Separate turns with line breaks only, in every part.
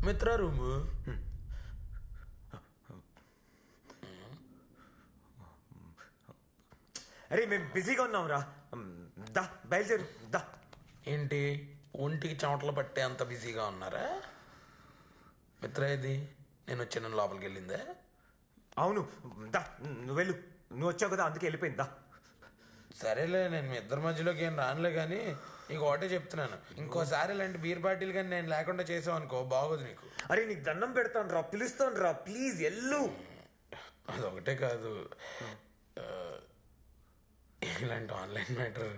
మిత్ర రూము.
అరే మేము బిజీగా ఉన్నాం రా. దా బయలుదేరు దా.
ఏంటి ఒంటికి చెమటలు పట్టే అంత బిజీగా ఉన్నారా? మిత్ర ఏది? నేను వచ్చాను లోపలికి వెళ్ళిందా?
అవును దా, నువ్వు వెళ్ళు. నువ్వు వచ్చావు కదా అందుకే వెళ్ళిపోయింది దా.
సరేలే, నేను మీ ఇద్దరి మధ్యలోకి ఏం రానులే, కానీ నీకు ఒకటే చెప్తున్నాను, ఇంకోసారి ఇలాంటి బీర్ పార్టీలు కానీ నేను లేకుండా చేసావు అనుకో బాగోదు నీకు.
అరే నీకు దండం పెడతాను రా, పిలుస్తాను రా, ప్లీజ్ ఎల్లు.
అదొకటే కాదు, ఇలాంటి ఆన్లైన్ మ్యాటర్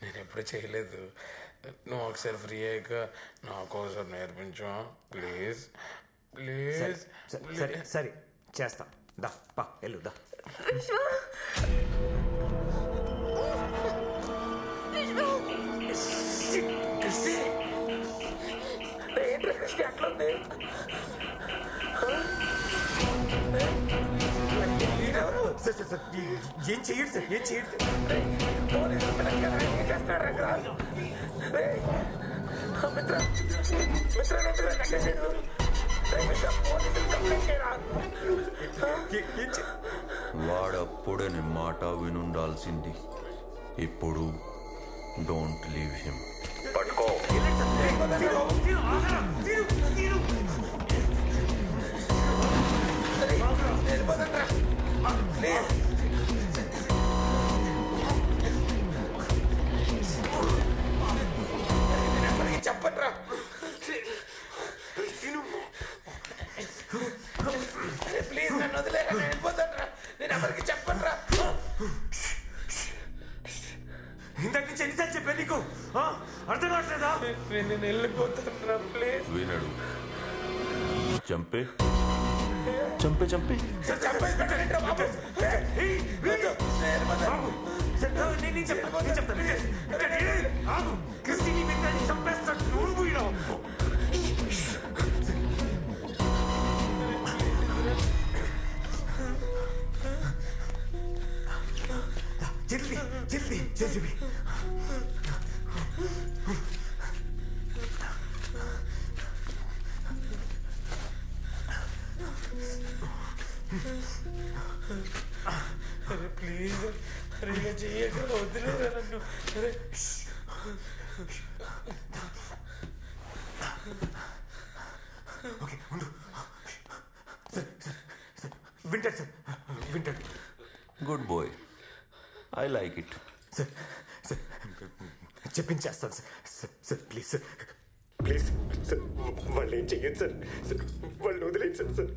నేను ఎప్పుడు చేయలేదు. నువ్వు ఒకసారి ఫ్రీ అయ్యాక నాకు ఒకసారి నేర్పించు ప్లీజ్ ప్లీజ్.
సరే సరే చేస్తా, దా పా వెళ్ళు దా. ఏం చెయ్యడు సార్, ఏం చెయ్యడు
వాడప్పుడే నీ మాట వినుండాల్సింది. ఇప్పుడు డోంట్ లీవ్ హిమ్. పట్టుకో.
చెప్పట్రా ప్లీజ్, నన్ను వదిలేరా, నేను వెళ్ళిపోతాను. నేను ఎవరికి చెప్పట్రా.
ఇంతకు నుంచి ఎన్నిసార్లు చెప్పా నీకు, అర్థం కావట్లేదా?
నేను వెళ్ళిపోతాను ప్లీజ్.
వినడు. చంపే చంపే చంపే
జల్దీ జల్దీ జల్దీ.
అరే ప్లీజ్, అరే ఇలా చెయ్యక, వదిలేరా నన్ను. అరే
ఓకే ఉండు. సార్ సార్ వింటాడు సార్, వింటాడు.
Good boy, I like it.
Sir sir చెప్పించేస్తాను sir. Sir sir please sir, please sir, వాళ్ళు ఏం చెయ్యదు సార్. సార్ వాళ్ళు వదిలేదు సార్. సార్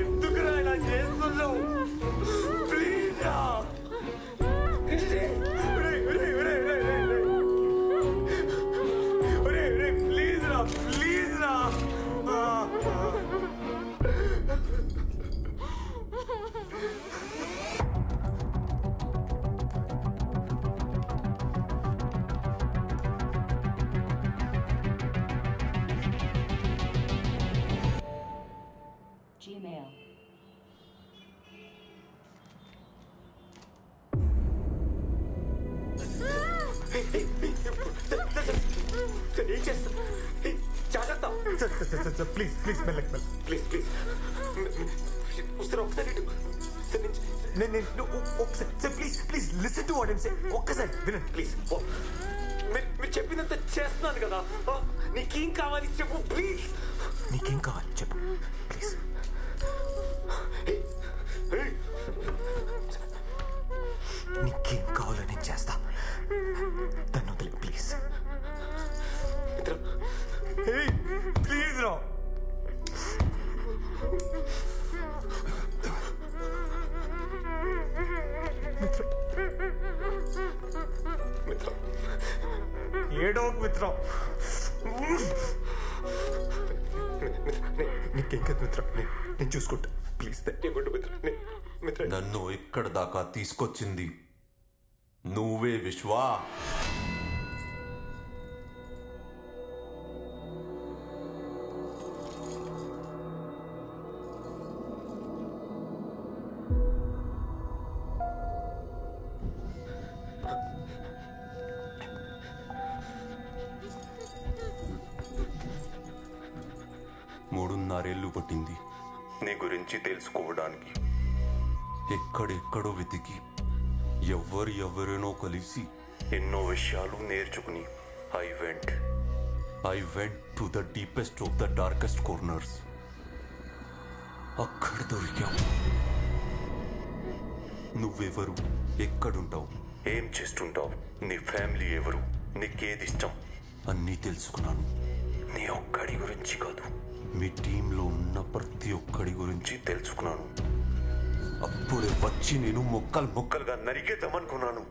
ఎందుకురా ఇలా చేస్తున్నావు? ప్లీజ్ రా, ప్లీజ్ రా, ప్లీజ్ రా.
Gmail.
ఏం చేస్తా? జాగ్రత్త sir. Sir sir please please మెల్లకి మెల్ల, ప్లీజ్ ప్లీజ్ వస్తారు ఒకసారి. నేను ఒకసారి sir, please please listen to what I'm saying. ఒక్కసారి వినండి ప్లీజ్. మీరు చెప్పినంత చేస్తున్నాను కదా. నీకేం కావాలి చెప్పు ప్లీజ్. నీకేం కావాలి చెప్పు ప్లీజ్. నీకేం కావాలో నేను చేస్తా, తను వదిలే ప్లీజ్. ప్లీజ్ రా. మిత్ర ఏడో మిత్ర, నీకేం కదా మిత్ర, నేను చూసుకుంటా ప్లీజ్. మిత్ర
నన్ను ఇక్కడ దాకా తీసుకొచ్చింది నువ్వే విశ్వా. 3.5 పట్టింది నీ గురించి తెలుసుకోవడానికి. ఎక్కడెక్కడో వెతికి ఎవరెనో కలిసి ఎన్నో విషయాలు నేర్చుకుని I went to the deepest of the darkest corners. అక్కడ దొరికావు. నువ్వెవరు, ఎక్కడుంటావు, ఏం చేస్తుంటావు, నీ ఫ్యామిలీ ఎవరు, నీకేదిష్టం అన్నీ తెలుసుకున్నాను. నీ ఒక్కడి గురించి కాదు, మీ టీంలో ఉన్న ప్రతి ఒక్కడి గురించి తెలుసుకున్నాను. అప్పుడే వచ్చి నేను ముక్కలుగా నరికేద్దామనుకున్నాను.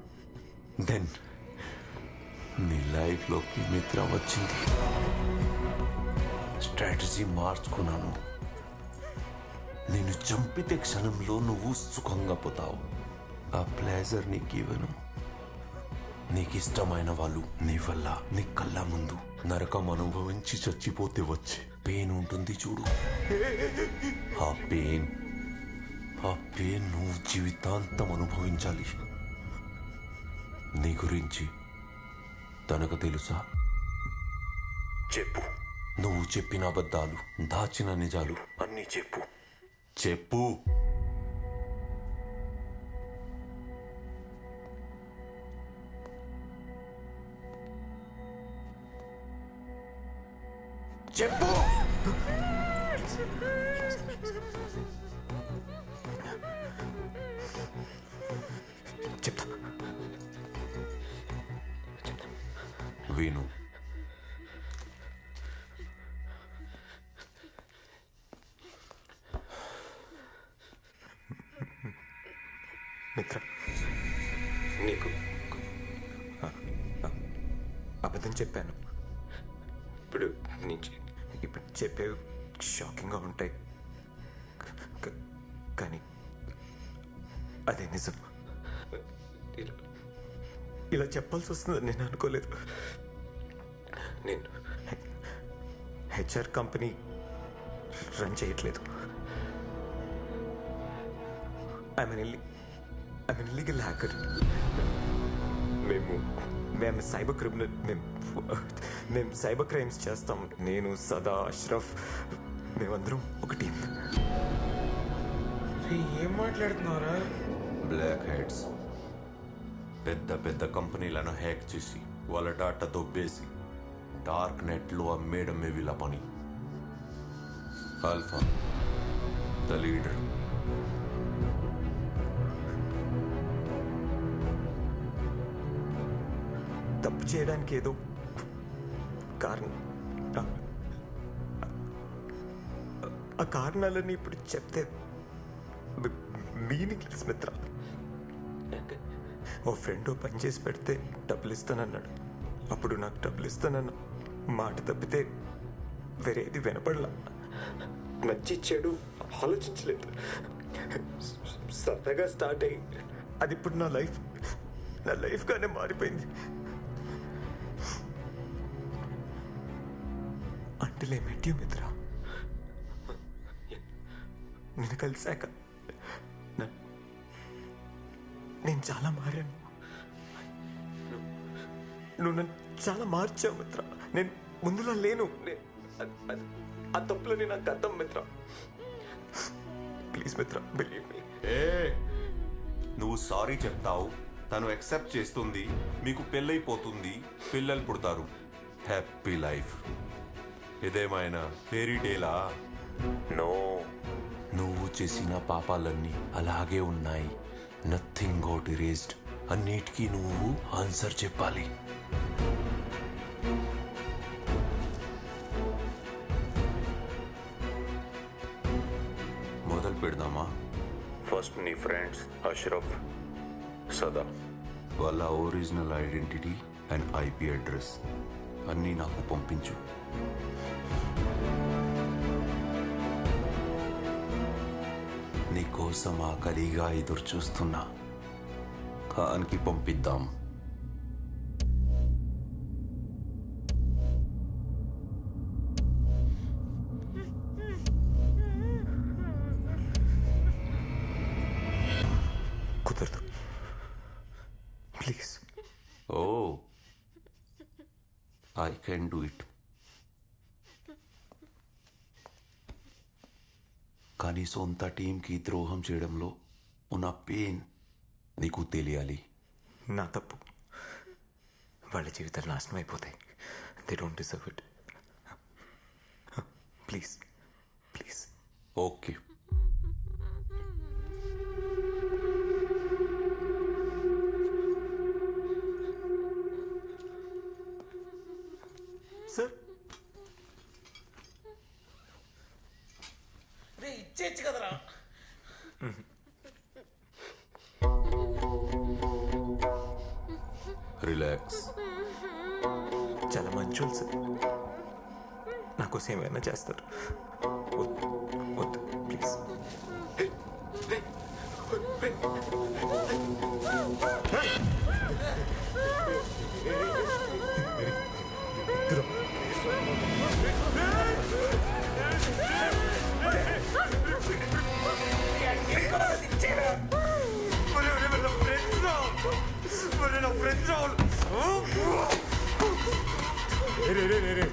దెన్ నీ లైఫ్లోకి మిత్ర వచ్చింది. స్ట్రాటజీ మార్చుకున్నాను. నేను చంపితే క్షణంలో నువ్వు సుఖంగా పోతావు. ఆ ప్లేజర్ నీకు ఇవ్వను. నీకు ఇష్టమైన వాళ్ళు నీ వల్ల నీ కళ్ళ ముందు నరకం అనుభవించి చచ్చిపోతే వచ్చే పెయిన్ ఉంటుంది చూడు. ఆ పెయిన్ నువ్వు జీవితాంతం అనుభవించాలి. నీ గురించి తనకు తెలుసా? చెప్పు. నువ్వు చెప్పిన అబద్ధాలు, దాచిన నిజాలు అన్నీ చెప్పు. చెప్పు. చెప్పు.
చెప్తా.
విను.
మిత్ర, నీకు అబద్ధం చెప్పాను. ఇప్పుడు చెప్పేవి షాకింగ్గా ఉంటాయి, కానీ అదే నిజం. ఇలా చెప్పాల్సి వస్తుందని నేను అనుకోలేదు. నేను హెచ్ఆర్ కంపెనీ రన్ చేయట్లేదు. I'm illegal hacker. మేము సైబర్ క్రిమినల్. మేము సైబర్ క్రైమ్స్ చేస్తాం. నేను, సదా, అష్రఫ్, మేమందరం ఒక టీం.
ఏం మాట్లాడుతున్నారా?
బ్లాక్ హెడ్స్ పెద్ద కంపెనీలను హ్యాక్ చేసి వాళ్ళ డాటా దొబ్బేసి డార్క్ నెట్లో అమ్మేయడమే వీళ్ళ పని. Alpha the leader.
తప్పు చేయడానికి ఏదో కారణం. ఆ కారణాలన్నీ ఇప్పుడు చెప్తే మీనింగ్లెస్ మిత్ర. ఓ ఫ్రెండ్ పని చేసి పెడితే డబ్బులు ఇస్తానన్నాడు. అప్పుడు నాకు డబ్బులు ఇస్తానన్న మాట తప్పితే వేరేది వినపడలా. మంచి చెడు ఆలోచించలేదు. సరదాగా స్టార్ట్ అయ్యి అది ఇప్పుడు నా లైఫ్గానే మారిపోయింది. Until I met you, మిత్ర. నేను కలిసాక నేను చాలా మారాను. నువ్వు నన్ను చాలా మార్చావు మిత్ర. నేను ముందులా లేను. ఆ తప్పులని నాకు అర్థం మిత్ర. ప్లీజ్ మిత్ర, బిలీవ్ మీ.
నువ్వు సారీ చెప్తావు, తను యాక్సెప్ట్ చేస్తుంది, మీకు పెళ్ళైపోతుంది, పిల్లలు పుడతారు, హ్యాపీ లైఫ్. ఇదేమైనా ఫెయిరీ టేలా? నో. నువ్వు చేసిన పాపాలన్నీ అలాగే ఉన్నాయి. Nothing got erased. అన్నిటికీ నువ్వు ఆన్సర్ చెప్పాలి. మొదలు పెడదామా? ఫస్ట్ నీ ఫ్రెండ్స్ అష్రఫ్, సదా, వాళ్ళ original identity and IP address అన్నీ నాకు పంపించు. నీకోసం ఆకలిగా ఎదురు చూస్తున్నా. ఖాన్కి పంపిద్దాం.
కుదరదు, please.
Oh, I can do it. కానీ సొంత టీంకి ద్రోహం చేయడంలో ఉన్న పెయిన్ నీకు తెలియాలి.
నా తప్పు. వాళ్ళ జీవితాలు నాశనం అయిపోతాయి. They don't deserve it. Please please.
Okay,
sir.
రే ఇచ్చేచ్చు కదరా.
రిలాక్స్.
చాలా మంచోళ్ళు సార్. నా కోసం ఏమైనా చేస్తారు. వద్దు వద్దు ప్లీజ్.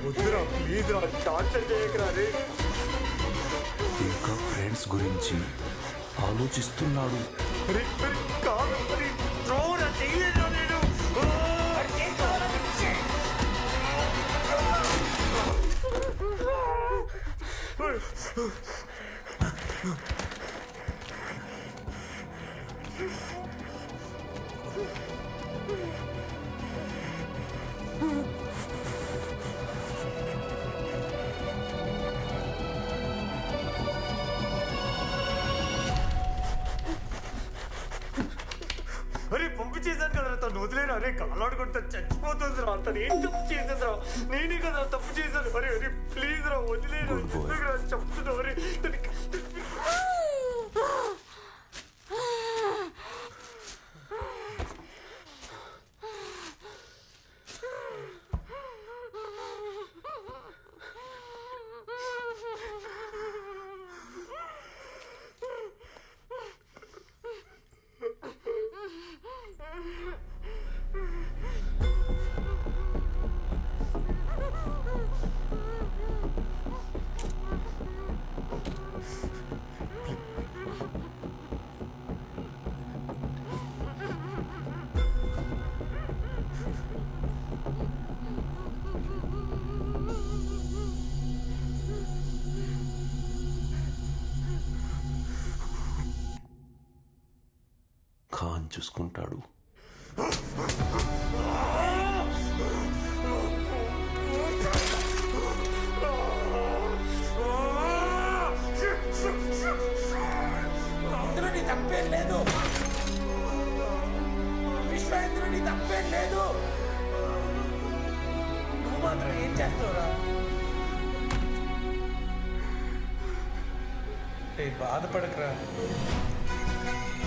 వద్దురా ప్లీజ్ రా, టార్చర్ చేయకరా రే.
ఇంకా ఫ్రెండ్స్ గురించి ఆలోచిస్తున్నాడు.
కాదు త్రోనా చేయలేను నేను. అరే పంపించేశాను కదా తను, వదిలేను. అరే కాలాడుకుంటా చచ్చిపోతుంది రా. తను ఏం తప్పు చేసేది రా, నేనే కదా తప్పు చేశాను. అరే అరే ప్లీజ్ రా, వదిలేను. చెప్తున్నా అరే తనకి.
ఖాన్ చూసుకుంటాడు.
ఇందులో నీ తప్పేం లేదు. విశ్వ, ఇందులో నీ తప్పేం లేదు. నువ్వు మాత్రం ఏం చేస్తావురా? బాధపడకరా.